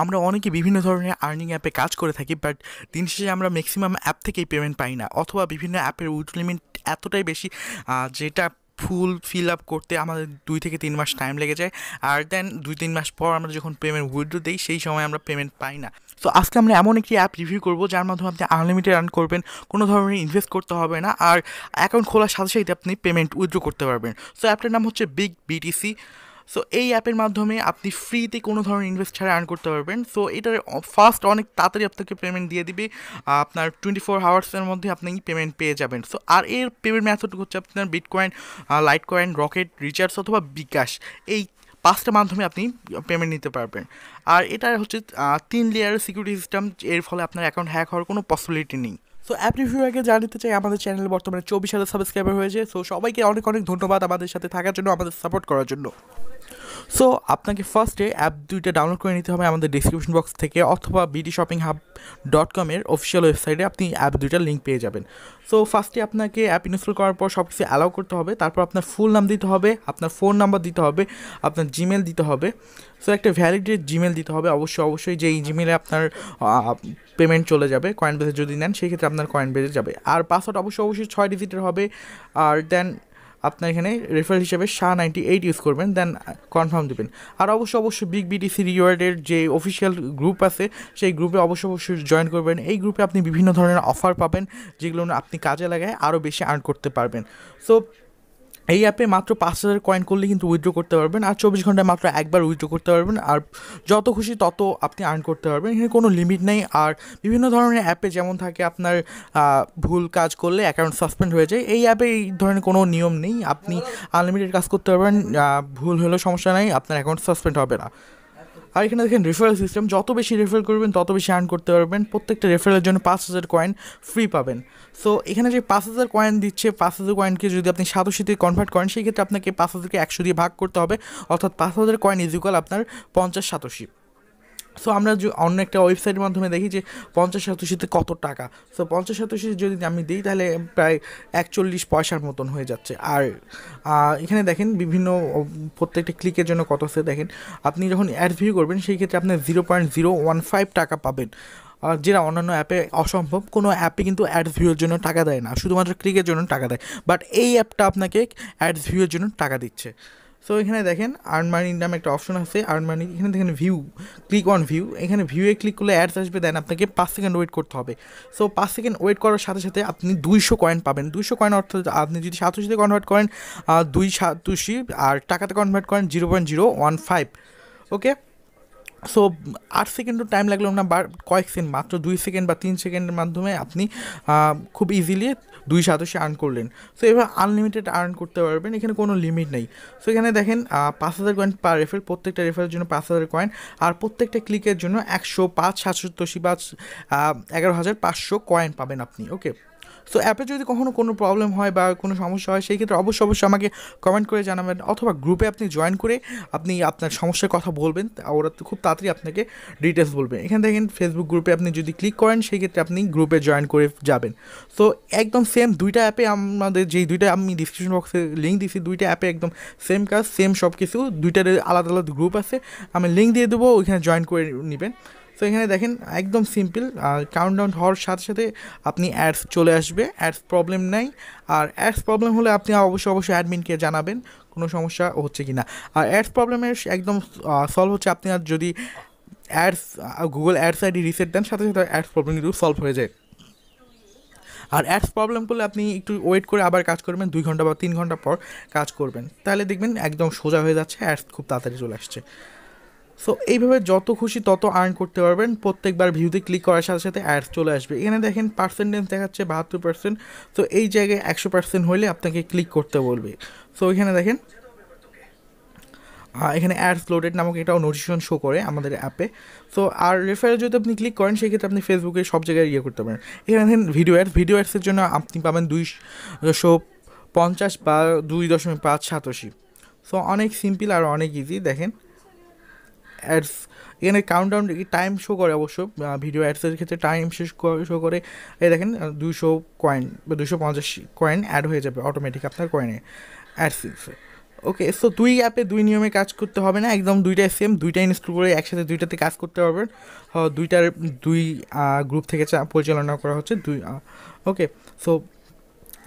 আমরা অনেকে বিভিন্ন ধরনের আর্নিং অ্যাপে কাজ করে থাকি, বাট দিন শেষে আমরা ম্যাক্সিমাম অ্যাপ থেকেই পেমেন্ট পাই না, অথবা বিভিন্ন অ্যাপের উইথ লিমিট এতটাই বেশি যেটা ফুল ফিল আপ করতে আমাদের 2 থেকে 3 মাস টাইম লেগে যায়। আর দেন 2-3 মাস পর আমরা যখন পেমেন্ট উইথড্র দিই সেই সময় আমরা পেমেন্ট পাই না। সো আজকে আমরা এমন একটি অ্যাপ রিভিউ করবো যার মাধ্যমে আপনি আনলিমিটেড আর্ন করবেন, কোনো ধরনের ইনভেস্ট করতে হবে না, আর অ্যাকাউন্ট খোলার সাথে সাথে আপনি পেমেন্ট উইথড্র করতে পারবেন। সো অ্যাপটার নাম হচ্ছে BTC। সো এই অ্যাপের মাধ্যমে আপনি ফ্রিতে কোনো ধরনের ইনভেস্ট ছাড়া আর্ন করতে পারবেন। সো এটার ফার্স্ট অনেক তাড়াতাড়ি আপনাকে পেমেন্ট দিয়ে দিবে, আপনার 24 আওয়ার্সের মধ্যে আপনি পেমেন্ট পেয়ে যাবেন। সো আর এর পেমেন্ট মেথড হচ্ছে আপনার বিটকয়েন, লাইটকয়েন, রকেট, রিচার্জ অথবা বিকাশ, এই 5টা মাধ্যমে আপনি পেমেন্ট নিতে পারবেন। আর এটা হচ্ছে 3 লেয়ারের সিকিউরিটি সিস্টেম, এর ফলে আপনার অ্যাকাউন্ট হ্যাক হওয়ার কোনো পসিবিলিটি নেই। সো অ্যাপ রিভিউ আগে জানতে চাই, আমাদের চ্যানেলে বর্তমানে 24,000 সাবস্ক্রাইবার হয়েছে। সো সবাইকে অনেক অনেক ধন্যবাদ আমাদের সাথে থাকার জন্য, আমাদের সাপোর্ট করার জন্য। সো আপনাকে ফার্স্টে অ্যাপ দুইটা ডাউনলোড করে নিতে হবে আমাদের ডিসক্রিপশন বক্স থেকে, অথবা bdshoppinghub.com-এর অফিসিয়াল ওয়েবসাইটে আপনি অ্যাপ দুইটার লিঙ্ক পেয়ে যাবেন। সো ফার্স্টে আপনাকে অ্যাপ ইনস্টল করার পর সব কিছু অ্যালাউ করতে হবে, তারপর আপনার ফুল নাম দিতে হবে, আপনার ফোন নাম্বার দিতে হবে, আপনার জিমেল দিতে হবে। সো একটা ভ্যালিডেট জিমেল দিতে হবে অবশ্যই, যে এই জিমেলে আপনার পেমেন্ট চলে যাবে। কয়েন বেজে যদি নেন সেই ক্ষেত্রে আপনার কয়েন বেজে যাবে। আর পাসওয়ার্ড অবশ্যই 6 ডিজিটের হবে। আর দেন আপনার এখানে রেফারেল হিসেবে Shah 98 ইউজ করবেন, দেন কনফার্ম দেবেন। আর অবশ্যই BTC রিওয়ার্ডের যে অফিসিয়াল গ্রুপ আছে সেই গ্রুপে অবশ্যই জয়েন করবেন। এই গ্রুপে আপনি বিভিন্ন ধরনের অফার পাবেন, যেগুলো আপনি কাজে লাগায় আরও বেশি আর্ন করতে পারবেন। সো এই অ্যাপে মাত্র 5,000 কয়েন করলে কিন্তু উইথড্র করতে পারবেন, আর 24 ঘন্টায় মাত্র একবার উইথড্র করতে পারবেন, আর যত খুশি তত আপনি আর্ন করতে পারবেন। এখানে কোনো লিমিট নেই। আর বিভিন্ন ধরনের অ্যাপে যেমন থাকে আপনার ভুল কাজ করলে অ্যাকাউন্ট সাসপেন্ড হয়ে যায়, এই অ্যাপে এই ধরনের কোনো নিয়ম নেই। আপনি আনলিমিটেড কাজ করতে পারবেন, ভুল হলেও সমস্যা নেই, আপনার অ্যাকাউন্ট সাসপেন্ড হবে না। আর এখানে দেখেন রেফারেল সিস্টেম, যত বেশি রেফারেল করবেন তত বেশি আর্ন করতে পারবেন। প্রত্যেকটা রেফারেলের জন্য 5,000 কয়েন ফ্রি পাবেন। সো এখানে যে 5,000 কয়েন দিচ্ছে, 5,000 কয়েনকে যদি আপনি Satoshi-তে কনভার্ট করেন সেই ক্ষেত্রে আপনাকে 5,000কে 100 দিয়ে ভাগ করতে হবে, অর্থাৎ 5,000 কয়েন ইজ ইকুয়াল আপনার 50 Satoshi। সো আমরা অন্য একটা ওয়েবসাইটের মাধ্যমে দেখি যে 50 Satoshi-তে কত টাকা। সো 50 Satoshi যদি আমি দিই তাহলে প্রায় 41 পয়সার মতন হয়ে যাচ্ছে। আর এখানে দেখেন বিভিন্ন প্রত্যেকটা ক্লিকের জন্য কত আছে দেখেন। আপনি যখন অ্যাড ভিউ করবেন সেই ক্ষেত্রে আপনি 0.015 টাকা পাবেন, যেটা অন্যান্য অ্যাপে অসম্ভব। কোনো অ্যাপে কিন্তু অ্যাডস ভিউয়ের জন্য টাকা দেয় না, শুধুমাত্র ক্লিকের জন্য টাকা দেয়, বাট এই অ্যাপটা আপনাকে অ্যাডস ভিউয়ের জন্য টাকা দিচ্ছে। সো এখানে দেখেন আর্ন মানির নামে একটা অপশন আছে, আর্ন মানি। এখানে দেখেন ভিউ, ক্লিক অন ভিউ, এখানে ভিউয়ে ক্লিক করলে অ্যাডস আসবে, দেন আপনাকে 5 সেকেন্ড ওয়েট করতে হবে। সো 5 সেকেন্ড ওয়েট করার সাথে সাথে আপনি 200 কয়েন পাবেন। 200 কয়েন অর্থাৎ আপনি যদি Satoshi-তে কনভার্ট করেন 2 Satoshi, আর টাকাতে কনভার্ট করেন 0.015। ওকে, সো 8 সেকেন্ডও টাইম লাগলো না, বা কয়েক সেকেন্ড, মাত্র 2 সেকেন্ড বা 3 সেকেন্ডের মাধ্যমে আপনি খুব ইজিলি 2 Satoshi আর্ন করলেন। সো এবার আনলিমিটেড আর্ন করতে পারবেন, এখানে কোনো লিমিট নেই। সো এখানে দেখেন 5,000 কয়েন পার রেফারেল, প্রত্যেকটা রেফারেলের জন্য 5,000 কয়েন, আর প্রত্যেকটা ক্লিকের জন্য 105 Satoshi বা 11,500 কয়েন পাবেন আপনি। ওকে, সো অ্যাপে যদি কখনো কোনো প্রবলেম হয় বা কোনো সমস্যা হয় সেই ক্ষেত্রে অবশ্যই আমাকে কমেন্ট করে জানাবেন, অথবা গ্রুপে আপনি জয়েন করে আপনি আপনার সমস্যার কথা বলবেন, ওরা খুব তাড়াতাড়ি আপনাকে ডিটেলস বলবেন। এখানে দেখেন ফেসবুক গ্রুপে আপনি যদি ক্লিক করেন সেই ক্ষেত্রে আপনি গ্রুপে জয়েন করে যাবেন। সো একদম সেম দুইটা অ্যাপে, আমাদের যেই দুইটা আমি ডিসক্রিপশন বক্সে লিঙ্ক দিয়েছি, দুইটা অ্যাপে একদম সেম কাজ, সেম সব কিছু। দুইটার আলাদা আলাদা গ্রুপ আছে, আমি লিঙ্ক দিয়ে দেবো, ওইখানে জয়েন করে নেবেন। সো এখানে দেখেন একদম সিম্পল, কাউন্টডাউন হওয়ার সাথে সাথে আপনি অ্যাডস চলে আসবে, অ্যাডস প্রবলেম নাই। আর অ্যাডস প্রবলেম হলে আপনি অবশ্যই অ্যাডমিনকে জানাবেন কোনো সমস্যা হচ্ছে কি না। আর অ্যাডস প্রবলেমের একদম সলভ হচ্ছে, আপনি আর যদি ads Google ads ID reset দেন সাথে সাথে অ্যাডস প্রবলেম কিন্তু সলভ হয়ে যায়। আর অ্যাডস প্রবলেম করলে আপনি একটু ওয়েট করে আবার কাজ করবেন, 2 ঘন্টা বা 3 ঘন্টা পর কাজ করবেন, তাহলে দেখবেন একদম সোজা হয়ে যাচ্ছে, অ্যাডস খুব তাড়াতাড়ি চলে আসছে। সো এইভাবে যত খুশি তত আর্ন করতে পারবেন, প্রত্যেকবার ভিউতে ক্লিক করার সাথে সাথে অ্যাডস চলে আসবে। এখানে দেখেন পার্সেন্টেজ দেখাচ্ছে 72%। তো এই জায়গায় 100% হলে আপনাকে ক্লিক করতে বলবে। সো এখানে দেখেন এখানে অ্যাডস লোডেড নামক এটাও নোটিফিকেশন শো করে আমাদের অ্যাপে। সো আর রেফারেল যদি আপনি ক্লিক করেন সেই ক্ষেত্রে আপনি ফেসবুকে সব জায়গায় করতে পারেন। এখানে দেখেন ভিডিও অ্যাডসের জন্য আপনি পাবেন 250 বা 2.5 Satoshi। সো অনেক সিম্পল আর অনেক ইজি। দেখেন অ্যাডস এখানে কাউন্টডাউন টাইম শো করে, অবশ্য ভিডিও অ্যাডসের ক্ষেত্রে টাইম শো করে। এই দেখেন 200 কয়েন বা 250 কয়েন অ্যাড হয়ে যাবে অটোমেটিক আপনার কয়েনে অ্যাডসে। ওকে, সো দুই অ্যাপে দুই নিয়মে কাজ করতে হবে না, একদম দুইটাই সেম, দুইটা ইনস্টল করে একসাথে দুইটাতে কাজ করতে পারবেন। দুইটার দুই গ্রুপ থেকে পরিচালনা করা হচ্ছে দুই। ওকে, সো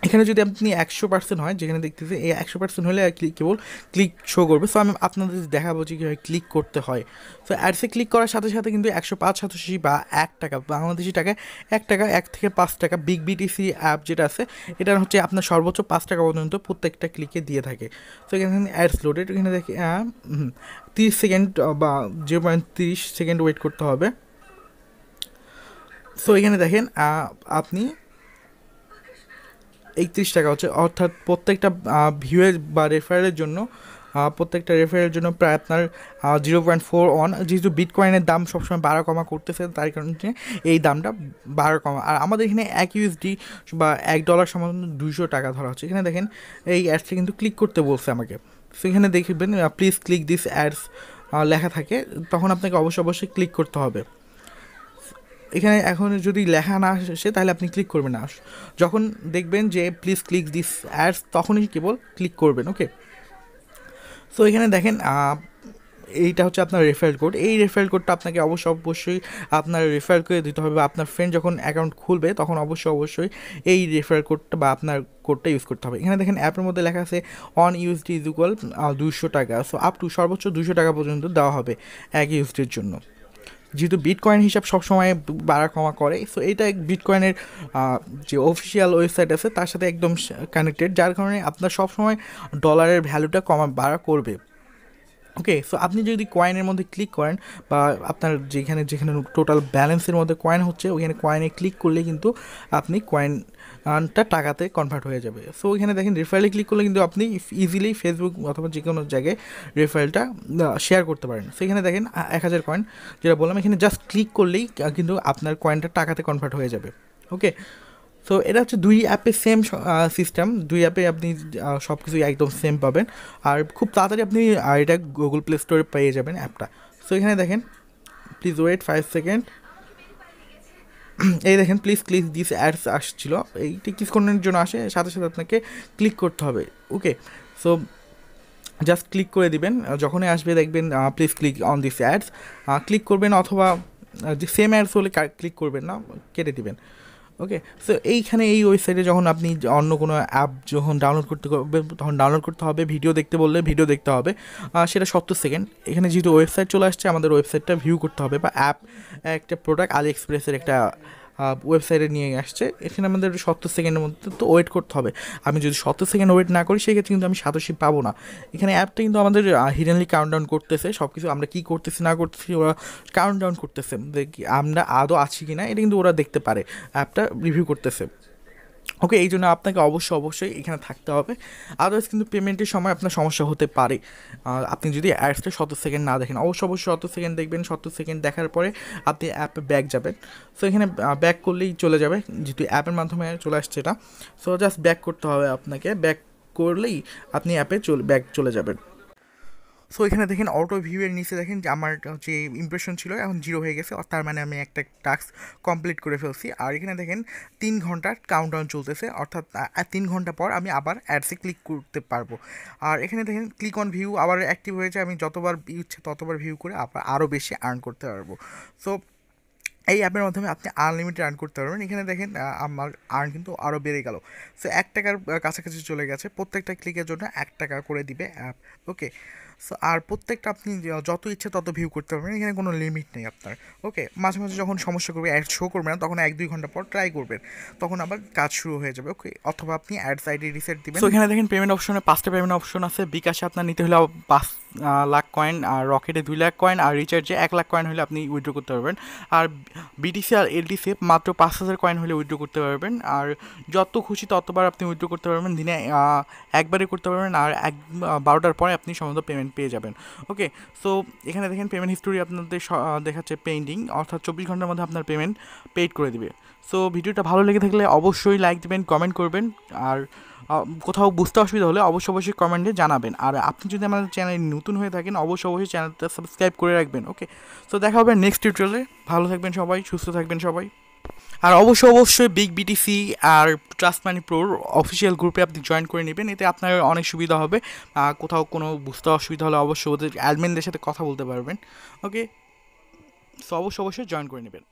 এখানে যদি আপনি 100% হয়, যেখানে দেখতেছি এই 100% হলে কেবল ক্লিক শো করবে। সো আমি আপনাদের দেখাবো যে কীভাবে ক্লিক করতে হয়। সো অ্যাডসে ক্লিক করার সাথে সাথে কিন্তু 105 সাতোশি বা 1 টাকা বাংলাদেশি টাকায় 1 টাকা 1 থেকে 5 টাকা BTC অ্যাপ যেটা আছে এটা হচ্ছে আপনার সর্বোচ্চ 5 টাকা পর্যন্ত প্রত্যেকটা ক্লিকে দিয়ে থাকে। সো এখানে অ্যাডস লোডেড, এখানে দেখি 30 সেকেন্ড বা 0.30 সেকেন্ড ওয়েট করতে হবে। সো এখানে দেখেন আপনি 31 টাকা হচ্ছে, অর্থাৎ প্রত্যেকটা ভিউয়ের বা রেফারেলের জন্য প্রত্যেকটা রেফারেলের জন্য প্রায় আপনার 0.41। যেহেতু বিটকয়েনের দাম সবসময় বাড়া কমা করতেছে তার কারণে এই দামটা বাড়া কমা। আর আমাদের এখানে $1 বা $1 সমান 200 টাকা ধরা হচ্ছে। এখানে দেখেন এই অ্যাডসে কিন্তু ক্লিক করতে বলছে আমাকে। সেখানে দেখবেন প্লিজ ক্লিক দিস অ্যাডস লেখা থাকে, তখন আপনাকে অবশ্যই ক্লিক করতে হবে। এখানে এখন যদি লেখা না আসে তাহলে আপনি ক্লিক করবেন না, যখন দেখবেন যে প্লিজ ক্লিক দিস অ্যাডস তখনই কেবল ক্লিক করবেন। ওকে, সো এখানে দেখেন এইটা হচ্ছে আপনার রেফারেল কোড। এই রেফারেল কোডটা আপনাকে অবশ্যই আপনার রেফারেল করে দিতে হবে, বা আপনার ফ্রেন্ড যখন অ্যাকাউন্ট খুলবে তখন অবশ্যই এই রেফারেল কোডটা বা আপনার কোডটা ইউজ করতে হবে। এখানে দেখেন অ্যাপের মধ্যে লেখা আছে অন ইউএসডি ইজ ইকুয়াল 200 টাকা। সো আপ টু সর্বোচ্চ 200 টাকা পর্যন্ত দেওয়া হবে এক ইউএসডির জন্য। যেহেতু বিটকয়েন হিসাব সবসময় বাড়া কমা করে, সো এইটা বিটকয়েনের যে অফিসিয়াল ওয়েবসাইট আছে তার সাথে একদম কানেক্টেড, যার কারণে আপনার সবসময় ডলারের ভ্যালুটা বাড়া করবে। ওকে, সো আপনি যদি কয়েনের মধ্যে ক্লিক করেন বা আপনার যেখানে টোটাল ব্যালেন্সের মধ্যে কয়েন হচ্ছে ওইখানে কয়েনে ক্লিক করলে কিন্তু আপনি কয়েনটা টাকাতে কনভার্ট হয়ে যাবে। সো ওইখানে দেখেন রেফারেলে ক্লিক করলে কিন্তু আপনি ইজিলি ফেসবুক অথবা যে কোনো জায়গায় রেফারেলটা শেয়ার করতে পারেন। সো এখানে দেখেন 1000 কয়েন যেটা বললাম, এখানে জাস্ট ক্লিক করলেই কিন্তু আপনার কয়েনটা টাকাতে কনভার্ট হয়ে যাবে। ওকে, সো এটা হচ্ছে দুই অ্যাপে সেম সিস্টেম, দুই অ্যাপে আপনি সব কিছুই একদম সেম পাবেন, আর খুব তাড়াতাড়ি আপনি এটা গুগল প্লে স্টোরে পেয়ে যাবেন অ্যাপটা। সো এখানে দেখেন প্লিজ ওয়েট 5 সেকেন্ড, এই দেখেন প্লিজ ক্লিক দিস অ্যাডস আসছিল, এইটি কিছুক্ষণের জন্য আসে, সাথে সাথে আপনাকে ক্লিক করতে হবে। ওকে, সো জাস্ট ক্লিক করে দিবেন, যখনই আসবে দেখবেন please click on this ads click করবেন, অথবা যে সেম অ্যাডস হলে ক্লিক করবেন না, কেটে দিবেন। ওকে, সো এইখানে এই ওয়েবসাইটে যখন আপনি অন্য কোনো অ্যাপ যখন ডাউনলোড করতে তখন ডাউনলোড করতে হবে, ভিডিও দেখতে বললে ভিডিও দেখতে হবে, সেটা 70 সেকেন্ড। এখানে যেহেতু ওয়েবসাইট চলে আসছে আমাদের ওয়েবসাইটটা ভিউ করতে হবে, বা অ্যাপ একটা প্রোডাক্ট আলি এক্সপ্রেসের একটা ওয়েবসাইটে নিয়ে আসছে, এখানে আমাদের 70 সেকেন্ডের মধ্যে তো ওয়েট করতে হবে। আমি যদি 70 সেকেন্ড ওয়েট না করি সেক্ষেত্রে কিন্তু আমি সাতোশি পাবো না। এখানে অ্যাপটা কিন্তু আমাদের হিডেনলি কাউন্টডাউন করতেছে, সব কিছু আমরা কী করতেছি না করতেছি ওরা কাউন্টডাউন করতেছে, আমরা আদৌ আছি কি না এটা কিন্তু ওরা দেখতে পারে, অ্যাপটা রিভিউ করতেছে। ওকে, এই জন্য আপনাকে অবশ্যই এখানে থাকতে হবে, আদার্স কিন্তু পেমেন্টের সময় আপনার সমস্যা হতে পারে। আপনি যদি অ্যাডসটা 70 সেকেন্ড না দেখেন, অবশ্যই 70 সেকেন্ড দেখবেন। 70 সেকেন্ড দেখার পরে আপনি অ্যাপে ব্যাক যাবেন। সো এখানে ব্যাক করলেই চলে যাবে, যেহেতু অ্যাপের মাধ্যমে চলে আসছে এটা। সো জাস্ট ব্যাক করতে হবে আপনাকে, ব্যাক করলেই আপনি অ্যাপে ব্যাক চলে যাবেন। সো এখানে দেখেন অটো ভিউয়ের নিচে দেখেন যে আমার যে ইমপ্রেশন ছিল এখন 0 হয়ে গেছে, তার মানে আমি একটা টাস্ক কমপ্লিট করে ফেলছি। আর এখানে দেখেন 3 ঘন্টার কাউন্টডাউন চলতেছে, অর্থাৎ 3 ঘন্টা পর আমি আবার অ্যাডসে ক্লিক করতে পারবো। আর এখানে দেখেন ক্লিক অন ভিউ আবার অ্যাক্টিভ হয়েছে, আমি যতবার ইচ্ছে ততবার ভিউ করে আরও বেশি আর্ন করতে পারবো। সো এই অ্যাপের মাধ্যমে আপনি আনলিমিটেড আর্ন করতে পারবেন। এখানে দেখেন আমার আর্ন কিন্তু আরও বেড়ে গেল। সো 1 টাকার কাছাকাছি চলে গেছে, প্রত্যেকটা ক্লিকের জন্য 1 টাকা করে দিবে অ্যাপ। ওকে, সো আর প্রত্যেকটা আপনি যত ইচ্ছে তত ভিউ করতে পারবেন, এখানে কোনো লিমিট নেই আপনার। ওকে, মাঝে মাঝে যখন সমস্যা করবে অ্যাড শো করবে না তখন 1-2 ঘন্টা পর ট্রাই করবেন, তখন আবার কাজ শুরু হয়ে যাবে। ওকে, অথবা আপনি অ্যাডস আইডি রিসেট দিবেন। সো এখানে দেখেন পেমেন্ট অপশনে 5টা পেমেন্ট অপশন আছে। বিকাশে আপনার নিতে হলে 5 লাখ কয়েন, আর রকেটে 2 লাখ কয়েন, আর রিচার্জে 1 লাখ কয়েন হলে আপনি উইথড্র করতে পারবেন। আর বিটিসি আর এলটিসি মাত্র 5000 কয়েন হলে উইথড্র করতে পারবেন, আর যত খুশি ততবার আপনি উইথড্র করতে পারবেন, দিনে একবারে করতে পারবেন, আর 12টার পরে আপনি সমস্ত পেমেন্ট পেয়ে যাবেন। ওকে, সো এখানে দেখেন পেমেন্ট হিস্টোরি আপনাদের দেখাচ্ছে পেন্ডিং, অর্থাৎ 24 ঘন্টার মধ্যে আপনার পেমেন্ট পেইড করে দিবে। সো ভিডিওটা ভালো লেগে থাকলে অবশ্যই লাইক দেবেন, কমেন্ট করবেন, আর কোথাও বুঝতে অসুবিধা হলে অবশ্যই কমেন্টে জানাবেন। আর আপনি যদি আমাদের চ্যানেলে নতুন হয়ে থাকেন অবশ্যই চ্যানেলটা সাবস্ক্রাইব করে রাখবেন। ওকে, সো দেখা হবে নেক্সট টিউটোরিয়ালে। ভালো থাকবেন সবাই, সুস্থ থাকবেন সবাই। আর অবশ্যই বিগ বিটিসি আর ট্রাস্ট মানি প্রোর অফিসিয়াল গ্রুপে আপনি জয়েন করে নেবেন, এতে আপনার অনেক সুবিধা হবে। কোথাও কোনো বুঝতে অসুবিধা হলে অবশ্যই ওদের অ্যাডমিনদের সাথে কথা বলতে পারবেন। ওকে, সো অবশ্যই জয়েন করে নেবেন।